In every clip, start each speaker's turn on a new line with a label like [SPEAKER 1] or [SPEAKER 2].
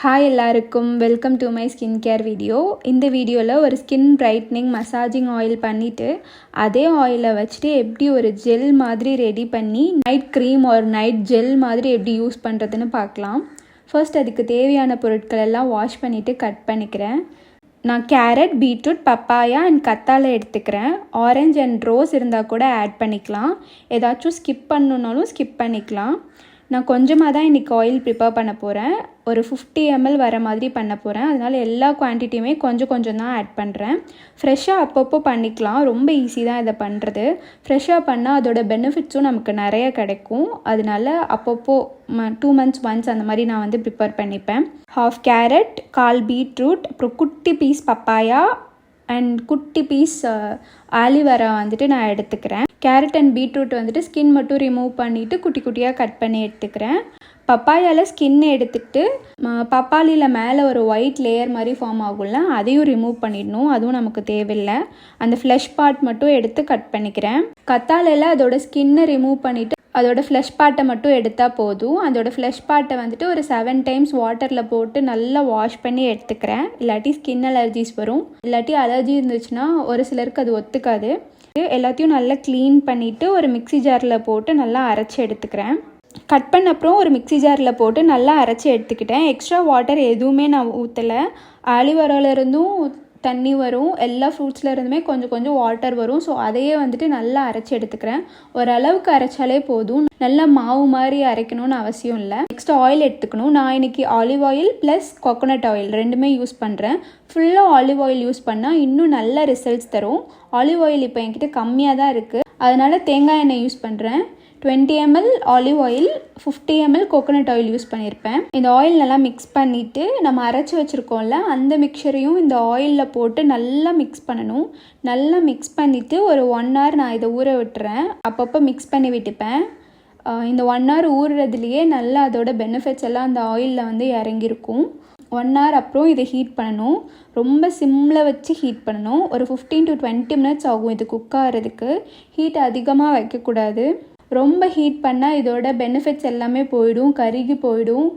[SPEAKER 1] Hi எல்லாருக்கும் welcome to my skin care video. இந்த வீடியோவில் ஒரு ஸ்கின் பிரைட்னிங் மசாஜிங் ஆயில் பண்ணிவிட்டு அதே ஆயிலை வச்சுட்டு எப்படி ஒரு ஜெல் மாதிரி ரெடி பண்ணி நைட் க்ரீம் ஒரு நைட் ஜெல் மாதிரி எப்படி யூஸ் பண்ணுறதுன்னு பார்க்கலாம். ஃபர்ஸ்ட் அதுக்கு தேவையான பொருட்கள் எல்லாம் வாஷ் பண்ணிவிட்டு கட் பண்ணிக்கிறேன். நான் கேரட், பீட்ரூட், பப்பாயா அண்ட் கத்தாழை எடுத்துக்கிறேன். ஆரஞ்ச் அண்ட் ரோஸ் இருந்தால் கூட ஆட் பண்ணிக்கலாம். ஏதாச்சும் ஸ்கிப் பண்ணணுன்னாலும் ஸ்கிப் பண்ணிக்கலாம். நான் கொஞ்சமாக தான் இன்றைக்கி ஆயில் ப்ரிப்பேர் பண்ண போகிறேன். ஒரு 50 ml வர மாதிரி பண்ண போகிறேன். அதனால் எல்லா குவான்டிட்டியுமே கொஞ்சம் தான் ஆட் பண்ணுறேன். ஃப்ரெஷ்ஷாக அப்பப்போ பண்ணிக்கலாம். ரொம்ப ஈஸி தான் இதை பண்ணுறது. ஃப்ரெஷ்ஷாக பண்ணால் அதோட பெனிஃபிட்ஸும் நமக்கு நிறைய கிடைக்கும். அதனால அப்பப்போ 2 months ஒன்ஸ் அந்த மாதிரி நான் ப்ரிப்பேர் பண்ணிப்பேன். 1/2 கேரட், 1/4 பீட்ரூட், அப்புறம் குட்டி பீஸ் பப்பாயா அண்ட் குட்டி பீஸ் ஆலிவேரா நான் எடுத்துக்கிறேன். கேரட் அண்ட் பீட்ரூட் ஸ்கின் மட்டும் ரிமூவ் பண்ணிவிட்டு குட்டி குட்டியாக கட் பண்ணி எடுத்துக்கிறேன். பப்பாயாவில் ஸ்கின் எடுத்துகிட்டு பப்பாளியில் மேலே ஒரு ஒயிட் லேயர் மாதிரி ஃபார்ம் ஆகும்ல, அதையும் ரிமூவ் பண்ணிடணும். அதுவும் நமக்கு தேவையில்லை. அந்த ஃப்ளஷ் பார்ட் மட்டும் எடுத்து கட் பண்ணிக்கிறேன். கத்தாழையில் அதோட ஸ்கின்னை ரிமூவ் பண்ணிவிட்டு அதோட ஃப்ளஷ் பார்ட்டை மட்டும் எடுத்தால் போதும். அதோட ஃப்ளஷ் பார்ட்டை ஒரு 7 times வாட்டரில் போட்டு நல்லா வாஷ் பண்ணி எடுத்துக்கிறேன். இல்லாட்டி ஸ்கின் அலர்ஜிஸ் வரும். இல்லாட்டி அலர்ஜி இருந்துச்சுன்னா ஒரு சிலருக்கு அது ஒத்துக்காது. எல்லாத்தையும் நல்லா க்ளீன் பண்ணிவிட்டு ஒரு மிக்ஸி ஜாரில் போட்டு நல்லா அரைச்சி எடுத்துக்கிறேன். கட் பண்ண அப்புறம் ஒரு மிக்ஸி ஜாரில் போட்டு நல்லா அரைச்சி எடுத்துக்கிட்டேன். எக்ஸ்ட்ரா வாட்டர் எதுவுமே நான் ஊற்றலை. ஆலிவேராவிலேருந்தும் தண்ணி வரும், எல்லா ஃப்ரூட்ஸில் இருந்துமே கொஞ்சம் வாட்டர் வரும். ஸோ அதையே நல்லா அரைச்சி எடுத்துக்கிறேன். ஓரளவுக்கு அரைச்சாலே போதும். நல்லா மாவு மாதிரி அரைக்கணும்னு அவசியம் இல்லை. நெக்ஸ்ட் ஆயில் எடுத்துக்கணும். நான் இன்றைக்கி olive oil plus coconut oil ரெண்டுமே யூஸ் பண்ணுறேன். ஃபுல்லாக ஆலிவ் ஆயில் யூஸ் பண்ணால் இன்னும் நல்ல ரிசல்ட்ஸ் தரும். ஆலிவ் ஆயில் இப்போ என்கிட்ட கம்மியாக தான் இருக்குது. அதனால் தேங்காய் எண்ணெய் யூஸ் பண்ணுறேன். 20 ml olive oil, 50 ml coconut oil use பண்ணியிருப்பேன். இந்த ஆயில் நல்லா மிக்ஸ் பண்ணிவிட்டு நம்ம அரைச்சி வச்சுருக்கோம்ல, அந்த மிக்சரையும் இந்த ஆயிலில் போட்டு நல்லா மிக்ஸ் பண்ணணும். நல்லா மிக்ஸ் பண்ணிவிட்டு ஒரு 1 hour நான் இதை ஊற விட்டுறேன். அப்பப்போ மிக்ஸ் பண்ணி விட்டுப்பேன். இந்த 1 hour ஊறுறதுலேயே நல்லா அதோட பெனிஃபிட்ஸ் எல்லாம் அந்த ஆயிலில் இறங்கியிருக்கும். 1 hour அப்புறம் இதை ஹீட் பண்ணணும். ரொம்ப சிம்மில் வச்சு ஹீட் பண்ணணும். ஒரு 15 to 20 minutes ஆகும் இது குக் ஆகிறதுக்கு. ஹீட் அதிகமாக வைக்கக்கூடாது. ரொம்ப ஹீட் பண்ணால் இதோட பெனிஃபிட்ஸ் எல்லாமே போயிடும், கருகி போயிடும்.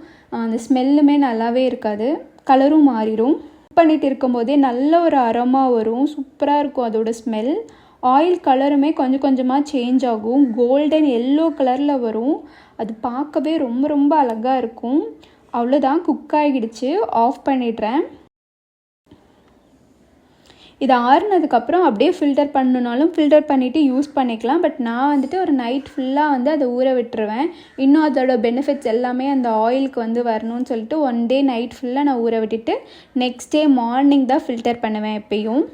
[SPEAKER 1] அந்த ஸ்மெல்லுமே நல்லாவே இருக்காது, கலரும் மாறிடும். குக் பண்ணிட்டு இருக்கும்போதே நல்ல ஒரு அரோமா வரும், சூப்பராக இருக்கும் அதோட ஸ்மெல். ஆயில் கலருமே கொஞ்சமாக சேஞ்ச் ஆகும், கோல்டன் எல்லோ கலரில் வரும். அது பார்க்கவே ரொம்ப அழகாக இருக்கும். அவ்வளோதான், குக் ஆகிடுச்சு. ஆஃப் பண்ணிடுறேன். இதை ஆறுனதுக்கப்புறம் அப்படியே ஃபில்டர் பண்ணணுனாலும் ஃபில்டர் பண்ணிவிட்டு யூஸ் பண்ணிக்கலாம். பட் நான் ஒரு நைட் ஃபுல்லாக அதை ஊற விட்டுருவேன். இன்னும் அதோட பெனிஃபிட்ஸ் எல்லாமே அந்த ஆயிலுக்கு வரணும்னு சொல்லிட்டு 1 day நைட் ஃபுல்லாக நான் ஊற விட்டுட்டு நெக்ஸ்ட் டே மார்னிங் தான் ஃபில்டர் பண்ணுவேன் எப்பயும்.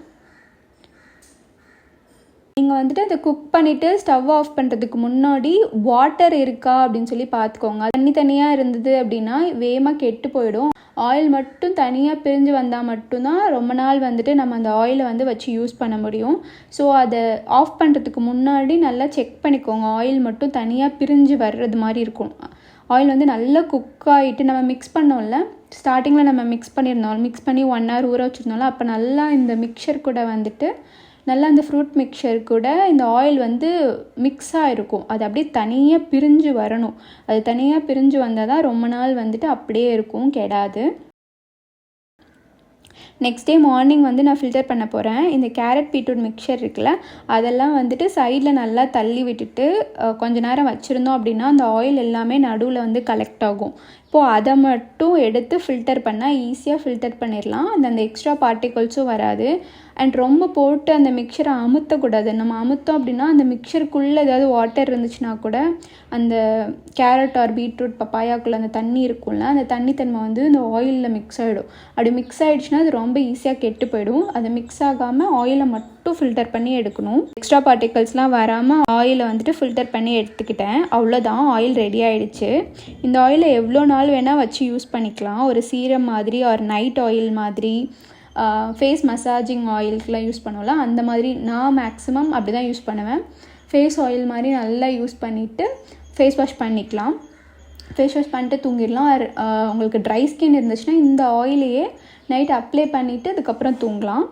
[SPEAKER 1] நீங்கள் அதை குக் பண்ணிவிட்டு ஸ்டவ் ஆஃப் பண்ணுறதுக்கு முன்னாடி வாட்டர் இருக்கா அப்படின்னு சொல்லி பார்த்துக்கோங்க. தனியாக இருந்தது அப்படின்னா வேகமாக கெட்டு போயிடும். ஆயில் மட்டும் தனியாக பிரிஞ்சு வந்தால் மட்டும்தான் ரொம்ப நாள் நம்ம அந்த ஆயிலை வச்சு யூஸ் பண்ண முடியும். ஸோ அதை ஆஃப் பண்ணுறதுக்கு முன்னாடி நல்லா செக் பண்ணிக்கோங்க. ஆயில் மட்டும் தனியாக பிரிஞ்சு வர்றது மாதிரி இருக்கும். ஆயில் நல்லா குக் ஆகிட்டு நம்ம மிக்ஸ் பண்ணோம்ல, ஸ்டார்டிங்கில் நம்ம மிக்ஸ் பண்ணி 1 hour ஊற வச்சுருந்தோம்ல, அப்போ நல்லா இந்த மிக்சர் கூட நல்லா அந்த ஃப்ரூட் மிக்சர் கூட இந்த ஆயில் மிக்ஸ் ஆகிருக்கும். அது அப்படியே தனியாக பிரிஞ்சு வரணும். அது தனியாக பிரிஞ்சு வந்தால் தான் ரொம்ப நாள் அப்படியே இருக்கும், கெடாது. நெக்ஸ்ட் டே மார்னிங் நான் ஃபில்டர் பண்ண போகிறேன். இந்த கேரட் பீட்ரூட் மிக்சர் இருக்குல்ல, அதெல்லாம் சைடில் நல்லா தள்ளி விட்டுட்டு கொஞ்ச நேரம் வச்சுருந்தோம் அப்படின்னா அந்த ஆயில் எல்லாமே நடுவில் கலெக்ட் ஆகும். இப்போது அதை மட்டும் எடுத்து ஃபில்டர் பண்ணால் ஈஸியாக ஃபில்டர் பண்ணிடலாம். அந்த எக்ஸ்ட்ரா பார்ட்டிகல்ஸும் வராது. அண்ட் ரொம்ப போட்டு அந்த மிக்சரை அமுத்தக்கூடாது. நம்ம அமுத்தோம் அப்படின்னா அந்த மிக்சருக்குள்ளே ஏதாவது வாட்டர் இருந்துச்சுன்னா கூட அந்த கேரட் ஆர் பீட்ரூட் பப்பாயாக்குள்ளே அந்த தண்ணி இருக்கும்ல, அந்த தண்ணி தன்மை இந்த ஆயிலில் மிக்ஸ் ஆகிடும். அப்படி மிக்ஸ் ஆகிடுச்சுன்னா அது ரொம்ப ஈஸியாக கெட்டு போயிடும். அதை மிக்ஸ் ஆகாமல் ஆயிலை மட்டும் ஃபில்டர் பண்ணி எடுக்கணும். எக்ஸ்ட்ரா பார்ட்டிகல்ஸ்லாம் வராமல் ஆயிலை ஃபில்டர் பண்ணி எடுத்துக்கிட்டேன். அவ்வளோதான், ஆயில் ரெடி ஆகிடுச்சு. இந்த ஆயிலை எவ்வளோ நாள் வேணால் வச்சு யூஸ் பண்ணிக்கலாம். ஒரு சீரம் மாதிரி ஒரு நைட் ஆயில் மாதிரி, ஃபேஸ் மசாஜிங் ஆயிலுக்குலாம் யூஸ் பண்ணுவோம்ல, அந்த மாதிரி நான் மேக்ஸிமம் அப்படி தான் யூஸ் பண்ணுவேன். ஃபேஸ் ஆயில் மாதிரி நல்லா யூஸ் பண்ணிவிட்டு ஃபேஸ் வாஷ் பண்ணிக்கலாம். ஃபேஸ் வாஷ் பண்ணிட்டு தூங்கிடலாம். உங்களுக்கு ட்ரை ஸ்கின் இருந்துச்சுன்னா இந்த ஆயிலையே நைட் அப்ளை பண்ணிவிட்டு அதுக்கப்புறம் தூங்கலாம்.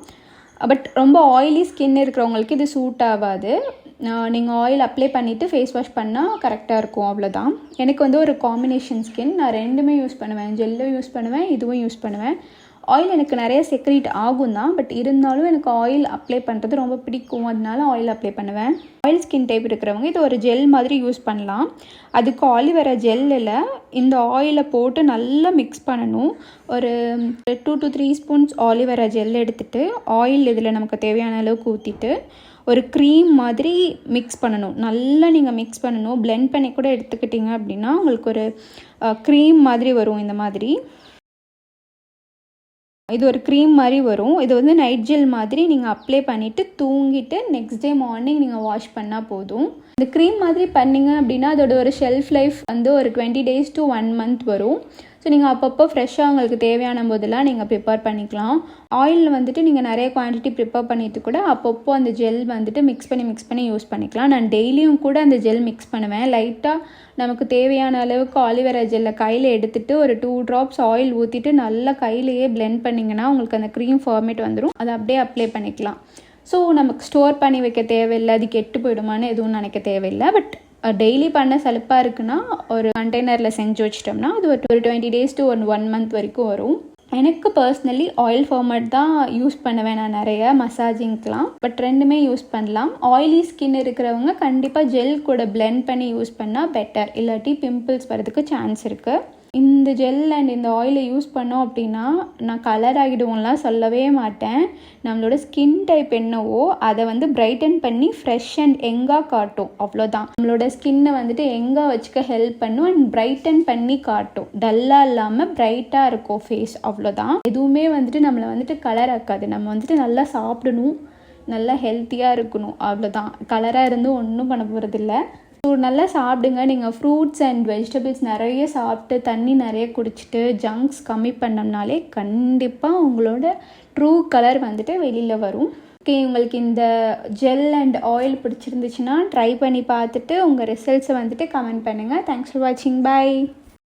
[SPEAKER 1] பட் ரொம்ப ஆயிலி ஸ்கின் இருக்கிறவங்களுக்கு இது சூட் ஆகாது. நீங்கள் ஆயில் அப்ளை பண்ணிவிட்டு ஃபேஸ் வாஷ் பண்ணால் கரெக்டாக இருக்கும். அவ்வளோதான். எனக்கு வந்து ஒரு காம்பினேஷன் ஸ்கின். நான் ரெண்டுமே யூஸ் பண்ணுவேன். ஜெல்லும் யூஸ் பண்ணுவேன், இதுவும் யூஸ் பண்ணுவேன். ஆயில் எனக்கு நிறைய செக்ரீட் ஆகும் தான், பட் இருந்தாலும் எனக்கு ஆயில் அப்ளை பண்ணுறது ரொம்ப பிடிக்கும். அதனால ஆயில் அப்ளை பண்ணுவேன். ஆயில் ஸ்கின் டைப் இருக்கிறவங்க இது ஒரு ஜெல் மாதிரி யூஸ் பண்ணலாம். அதுக்கு ஆலிவேரா ஜெல்லில் இந்த ஆயிலை போட்டு நல்லா மிக்ஸ் பண்ணணும். ஒரு 2 to 3 ஸ்பூன்ஸ் ஆலிவேரா ஜெல் எடுத்துகிட்டு ஆயில் இதில் நமக்கு தேவையான அளவுக்கு ஊற்றிட்டு ஒரு க்ரீம் மாதிரி மிக்ஸ் பண்ணணும். நல்லா நீங்கள் மிக்ஸ் பண்ணணும். பிளெண்ட் பண்ணி கூட எடுத்துக்கிட்டிங்க அப்படின்னா உங்களுக்கு ஒரு க்ரீம் மாதிரி வரும். இந்த மாதிரி இது ஒரு க்ரீம் மாதிரி வரும். இது வந்து நைட் ஜெல் மாதிரி நீங்கள் அப்ளை பண்ணிவிட்டு தூங்கிட்டு நெக்ஸ்ட் டே மார்னிங் நீங்கள் வாஷ் பண்ணால் போதும். இந்த க்ரீம் மாதிரி பண்ணிங்க அப்படின்னா அதோட ஒரு ஷெல்ஃப் லைஃப் வந்து ஒரு 20 days to 1 month வரும். ஸோ நீங்கள் அப்பப்போ ஃப்ரெஷ்ஷாக உங்களுக்கு தேவையான போதெல்லாம் நீங்கள் ப்ரிப்பேர் பண்ணிக்கலாம். ஆயில் வந்துட்டு நீங்கள் நிறைய குவான்டிட்டி ப்ரிப்பேர் பண்ணிவிட்டு கூட அப்பப்போ அந்த ஜெல் வந்துட்டு மிக்ஸ் பண்ணி யூஸ் பண்ணிக்கலாம். நான் டெய்லியும் கூட அந்த ஜெல் மிக்ஸ் பண்ணுவேன். லைட்டாக நமக்கு தேவையான அளவுக்கு ஆலிவேரா ஜெல்லை கையில் எடுத்துகிட்டு ஒரு 2 drops ஆயில் ஊற்றிட்டு நல்லா கையிலையே பிளெண்ட் பண்ணிங்கன்னா உங்களுக்கு அந்த க்ரீம் ஃபார்மேட் வந்துடும். அதை அப்படியே அப்ளை பண்ணிக்கலாம். ஸோ நமக்கு ஸ்டோர் பண்ணி வைக்க தேவையில்லை, அது கெட்டு போயிடுமான்னு எதுவும் நினைக்க தேவையில்லை. பட் டெய்லி பண்ண சலுப்பாக இருக்குன்னா ஒரு கண்டெய்னரில் செஞ்சு வச்சிட்டோம்னா அது ஒரு 20 days to 1 month வரைக்கும் வரும். எனக்கு பர்சனலி ஆயில் ஃபார்மேட் தான் யூஸ் பண்ணுவேன் நான் நிறைய மசாஜிங்க்கெலாம். பட் ரெண்டுமே யூஸ் பண்ணலாம். ஆயிலி ஸ்கின் இருக்கிறவங்க கண்டிப்பாக ஜெல் கூட பிளெண்ட் பண்ணி யூஸ் பண்ணால் பெட்டர். இல்லாட்டி பிம்பிள்ஸ் வரதுக்கு சான்ஸ் இருக்குது. இந்த ஜெல் அண்ட் இந்த ஆயிலை யூஸ் பண்ணோம் அப்படின்னா நான் கலர் ஆகிடுவோம்லாம் சொல்லவே மாட்டேன். நம்மளோட ஸ்கின் டைப் என்னவோ அதை வந்து பிரைட்டன் பண்ணி ஃப்ரெஷ் அண்ட் எங்காக காட்டும். அவ்வளோதான். நம்மளோட ஸ்கின்னை வந்துட்டு எங்காக வச்சுக்க ஹெல்ப் பண்ணும் அண்ட் பிரைட்டன் பண்ணி காட்டும். டல்லாக இல்லாமல் பிரைட்டாக இருக்கும் ஃபேஸ். அவ்வளோதான். எதுவுமே வந்துட்டு நம்மளை வந்துட்டு கலர் ஆக்காது. நம்ம வந்துட்டு நல்லா சாப்பிடணும், நல்லா ஹெல்த்தியாக இருக்கணும். அவ்வளோதான். கலராக இருந்தும் ஒன்றும் பண்ண போகிறதில்ல. ஸோ நல்லா சாப்பிடுங்க. நீங்கள் ஃப்ரூட்ஸ் அண்ட் வெஜிடபிள்ஸ் நிறைய சாப்பிட்டு தண்ணி நிறைய குடிச்சிட்டு ஜங்க்ஸ் கம்மி பண்ணோம்னாலே கண்டிப்பாக உங்களோட ட்ரூ கலர் வந்துட்டு வெளியில் வரும். ஓகே, உங்களுக்கு இந்த ஜெல் அண்ட் ஆயில் பிடிச்சிருந்துச்சுன்னா ட்ரை பண்ணி பார்த்துட்டு உங்கள் ரிசல்ட்ஸை வந்துட்டு கமெண்ட் பண்ணுங்கள். தேங்க்ஸ் ஃபார் வாட்சிங். பாய்.